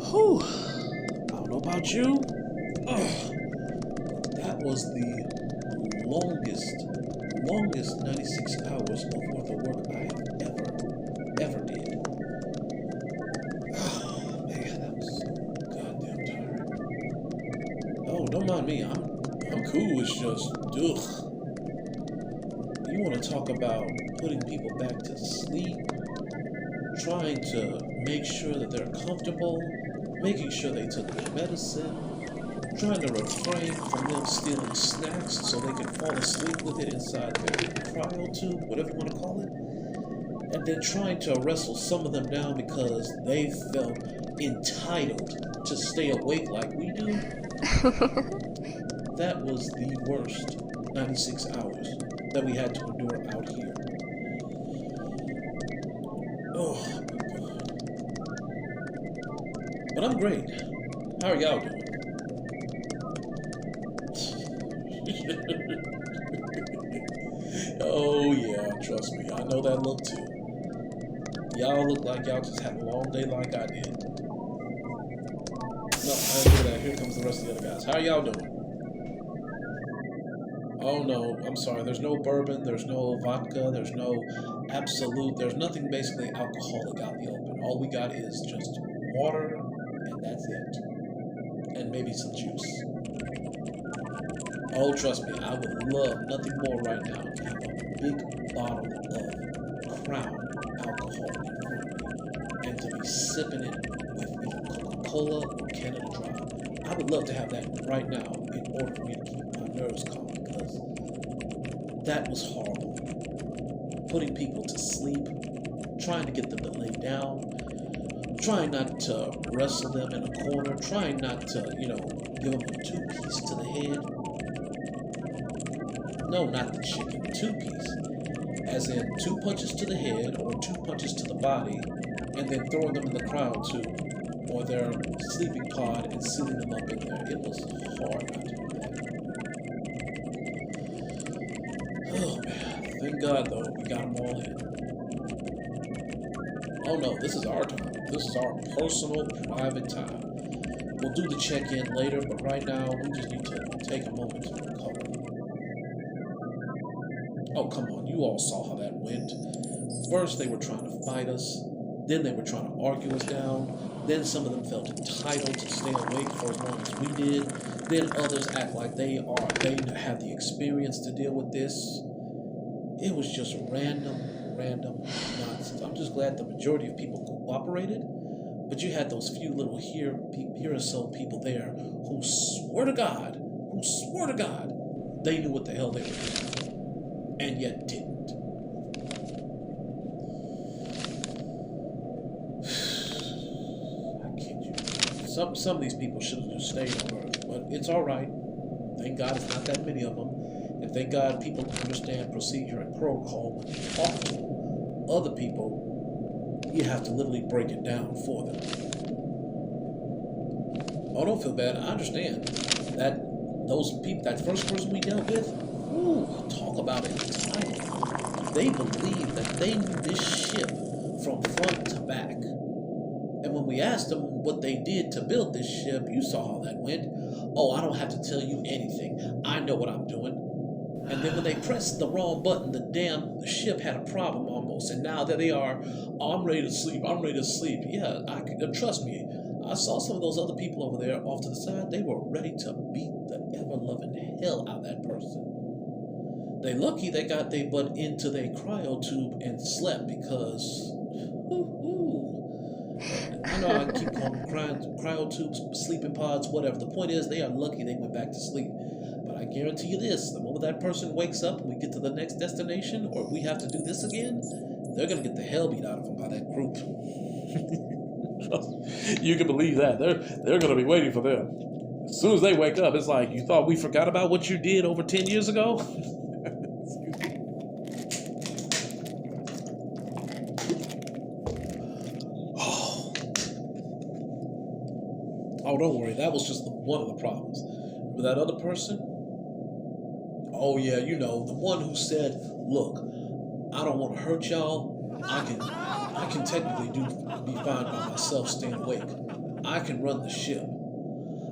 Whew. I don't know about you. Ugh. That was the longest 96 hours of worth of work I have ever did. Oh, man, that was goddamn tiring. Oh, don't mind me. I'm cool. It's just, ugh. You want to talk about putting people back to sleep, trying to make sure that they're comfortable, making sure they took their medicine, trying to refrain from them stealing snacks so they can fall asleep with it inside their cryo tube, whatever you want to call it, and then trying to wrestle some of them down because they felt entitled to stay awake like we do. That was the worst 96 hours that we had to endure out here. Oh, my God. But I'm great. How are y'all doing? Oh, yeah, trust me. I know that look too. Y'all look like y'all just had a long day like I did. No, I didn't do that. Here comes the rest of the other guys. How are y'all doing? Oh no, I'm sorry, there's no bourbon, there's no vodka, there's no absolute, there's nothing basically alcoholic out in the open. All we got is just water, and that's it. And maybe some juice. Oh, trust me, I would love nothing more right now to have a big bottle of Crown alcohol in front of me, and to be sipping it with either Coca-Cola or Canada Dry. I would love to have that right now in order for me to keep my nerves calm. That was horrible. Putting people to sleep, trying to get them to lay down, trying not to wrestle them in a corner, trying not to, give them a two-piece to the head. No, not the chicken, two-piece. As in 2 punches to the head or 2 punches to the body, and then throwing them in the crowd tube, or their sleeping pod and sealing them up in there. It was hard not to do that. Oh man, thank God though, we got them all in. Oh no, this is our time. This is our personal, private time. We'll do the check-in later, but right now, we just need to take a moment to recover. Oh, come on, you all saw how that went. First, they were trying to fight us. Then they were trying to argue us down. Then some of them felt entitled to stay awake for as long as we did. Then others act like they have the experience to deal with this. It was just random nonsense. I'm just glad the majority of people cooperated, but you had those few little here or so people there who swore to God, they knew what the hell they were doing, and yet didn't. Some of these people should have just stayed on Earth, but it's all right. Thank God it's not that many of them. And thank God people understand procedure and protocol when you talk to other people. You have to literally break it down for them. Oh, don't feel bad. I understand that those people, that first person we dealt with, talk about entitled. They believed that they knew this ship from front to back. And when we asked them what they did to build this ship, you saw how that went. Oh, I don't have to tell you anything. I know what I'm doing. And then when they pressed the wrong button, the ship had a problem almost. And now there they are. Oh, I'm ready to sleep. Yeah, trust me. I saw some of those other people over there off to the side. They were ready to beat the ever-loving hell out of that person. They lucky they got their butt into their cryo tube and slept because... I know I keep calling them cryo tubes, sleeping pods, whatever. The point is, they are lucky they went back to sleep. But I guarantee you this, the moment that person wakes up and we get to the next destination, or if we have to do this again, they're going to get the hell beat out of them by that group. You can believe that. They're going to be waiting for them. As soon as they wake up, it's like, you thought we forgot about what you did over 10 years ago? Oh, don't worry. That was just one of the problems. But that other person? Oh, yeah, the one who said, look, I don't want to hurt y'all. I can technically be fine by myself staying awake. I can run the ship.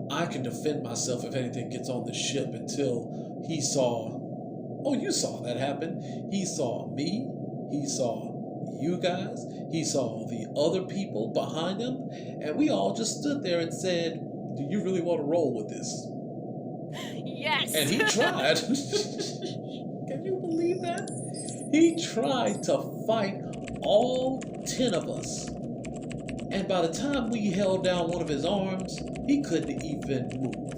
I can defend myself if anything gets on the ship until he saw. Oh, you saw that happen. He saw me. He saw you guys. He saw the other people behind him. And we all just stood there and said, do you really want to roll with this? Yes. And he tried. Can you believe that? He tried to fight all 10 of us. And by the time we held down one of his arms, he couldn't even move.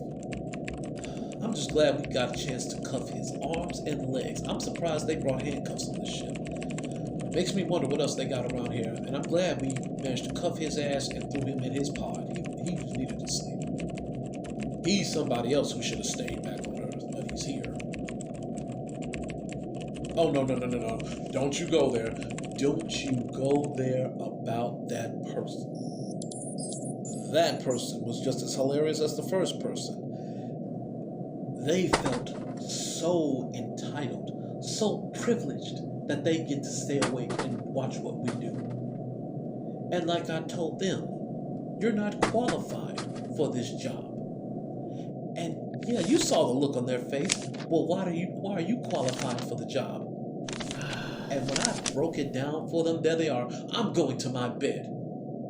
I'm just glad we got a chance to cuff his arms and legs. I'm surprised they brought handcuffs on the ship. Makes me wonder what else they got around here. And I'm glad we managed to cuff his ass and threw him in his pod. He just needed to sleep. He's somebody else who should have stayed back on Earth, but he's here. Oh, no. Don't you go there. Don't you go there about that person. That person was just as hilarious as the first person. They felt so entitled, so privileged that they get to stay awake and watch what we do. And like I told them, you're not qualified for this job. And yeah, you saw the look on their face. Well, why are you qualified for the job? And when I broke it down for them, there they are. I'm going to my bed.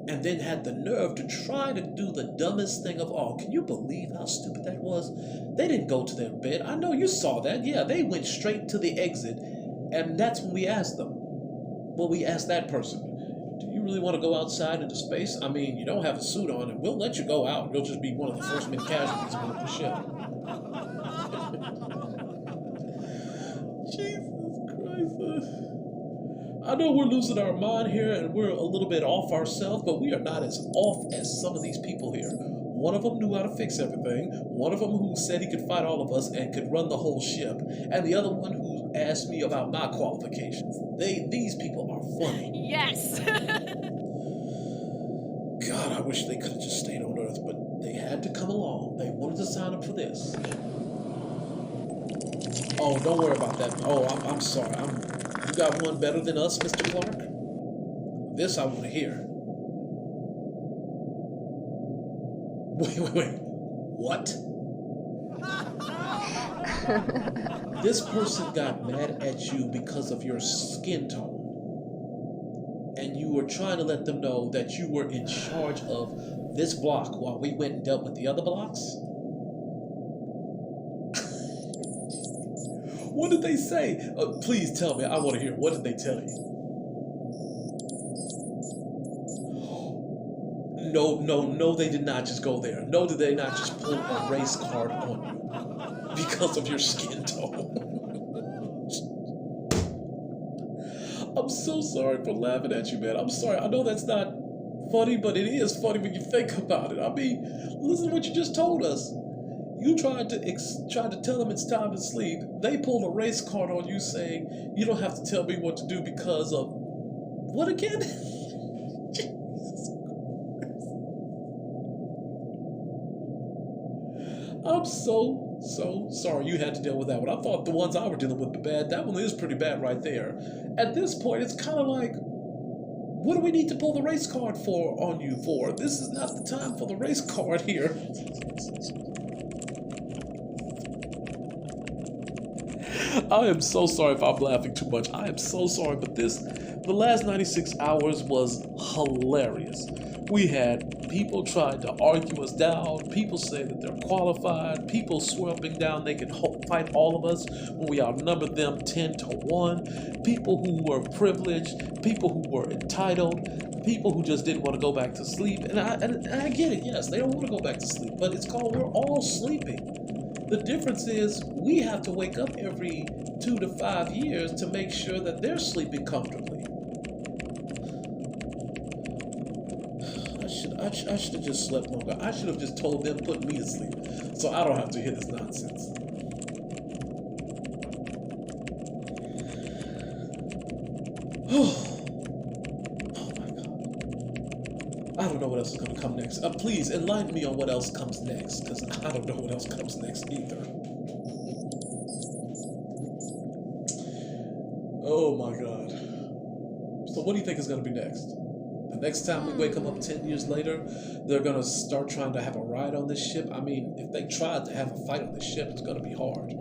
And then had the nerve to try to do the dumbest thing of all. Can you believe how stupid that was? They didn't go to their bed. I know you saw that. Yeah, they went straight to the exit. And that's when we asked them. Well, we asked that person, do you really want to go outside into space? I mean, you don't have a suit on, and we'll let you go out. You'll just be one of the first men casualties on the ship. Jesus Christ. I know we're losing our mind here and we're a little bit off ourselves, but we are not as off as some of these people here. One of them knew how to fix everything. One of them who said he could fight all of us and could run the whole ship. And the other one who asked me about my qualifications. These people are funny. Yes. God, I wish they could have just stayed on Earth, but they had to come along. They wanted to sign up for this. Oh, don't worry about that. Oh, I'm sorry. You got one better than us, Mr. Clark? This I want to hear. Wait. What? This person got mad at you because of your skin tone. And you were trying to let them know that you were in charge of this block while we went and dealt with the other blocks? What did they say? Please tell me. I want to hear. What did they tell you? No, they did not just go there. No, did they not just pull a race card on you because of your skin tone? I'm so sorry for laughing at you, man. I'm sorry. I know that's not funny, but it is funny when you think about it. I mean, listen to what you just told us. You tried to tell them it's time to sleep. They pulled a race card on you saying, you don't have to tell me what to do because of... What again? Jesus Christ. I'm so sorry you had to deal with that one. I thought the ones I were dealing with were bad. That one is pretty bad right there. At this point, it's kind of like, what do we need to pull the race card on you for? This is not the time for the race card here. I am so sorry if I'm laughing too much. I am so sorry, but the last 96 hours was hilarious. We had people trying to argue us down, people saying that they're qualified, people swear up and down they can fight all of us when we outnumbered them 10-1, people who were privileged, people who were entitled, people who just didn't want to go back to sleep. And I get it, yes, they don't want to go back to sleep, but it's called we're all sleeping. The difference is we have to wake up every 2 to 5 years to make sure that they're sleeping comfortably. I should have just slept longer. I should have just told them put me to sleep so I don't have to hear this nonsense. Oh my God. I don't know what else is going to come next. Please enlighten me on what else comes next, because I don't know what else comes next either. Oh my God. So what do you think is going to be next? The next time we wake them up 10 years later, they're gonna start trying to have a ride on this ship. I mean, if they tried to have a fight on this ship, it's gonna be hard.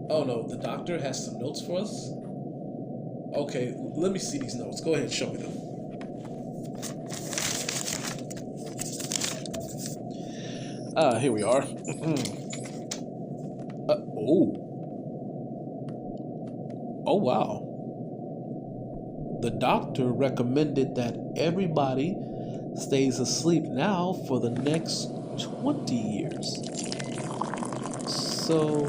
Oh no, the doctor has some notes for us? Okay, let me see these notes. Go ahead and show me them. Here we are. Oh, wow. The doctor recommended that everybody stays asleep now for the next 20 years. So,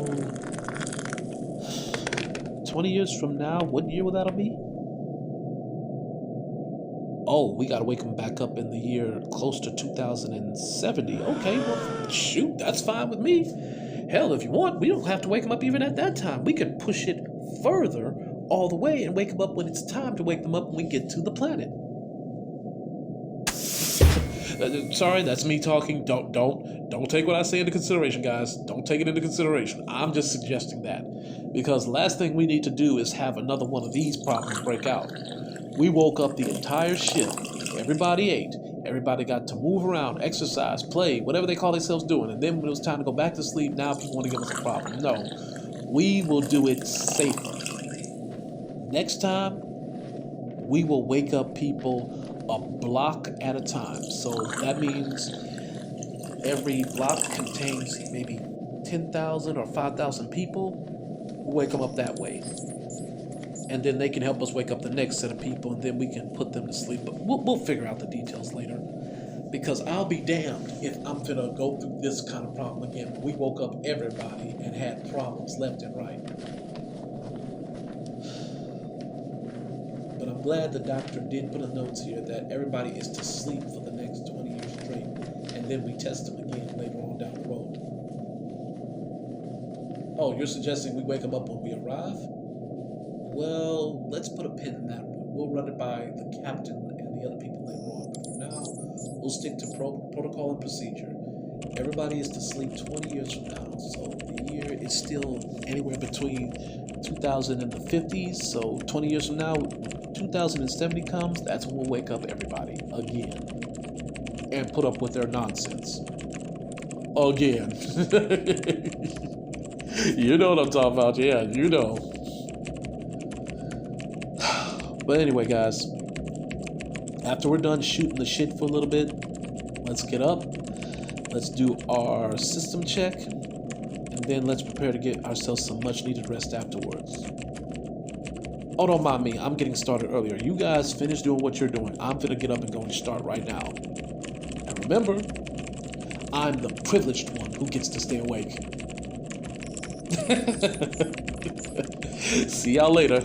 20 years from now, what year will that be? Oh, we gotta wake them back up in the year close to 2070. Okay, well, shoot, that's fine with me. Hell, if you want, we don't have to wake them up even at that time. We could push it further all the way and wake them up when it's time to wake them up when we get to the planet. Sorry, that's me talking. Don't take what I say into consideration, guys. Don't take it into consideration. I'm just suggesting that because the last thing we need to do is have another one of these problems break out. We woke up the entire ship. Everybody ate. Everybody got to move around, exercise, play, whatever they call themselves doing. And then when it was time to go back to sleep, now people want to give us a problem. No, we will do it safer. Next time, we will wake up people a block at a time. So that means every block contains maybe 10,000 or 5,000 people. We'll wake them up that way. And then they can help us wake up the next set of people, and then we can put them to sleep. But we'll figure out the details later. Because I'll be damned if I'm gonna go through this kind of problem again. We woke up everybody and had problems left and right. But I'm glad the doctor did put a note here that everybody is to sleep for the next 20 years straight. And then we test them again later on down the road. Oh, you're suggesting we wake them up when we arrive? Well, let's put a pin in that one. We'll run it by the captain and the other people later on. But for now, we'll stick to protocol and procedure. Everybody is to sleep 20 years from now. So the year is still anywhere between 2000 and the 50s. So 20 years from now, 2070 comes, that's when we'll wake up everybody again. And put up with their nonsense. Again. You know what I'm talking about. Yeah, you know. But anyway, guys, after we're done shooting the shit for a little bit, let's get up, let's do our system check, and then let's prepare to get ourselves some much needed rest afterwards. Oh, don't mind me, I'm getting started earlier. You guys finish doing what you're doing. I'm gonna get up and go and start right now. And remember, I'm the privileged one who gets to stay awake. See y'all later.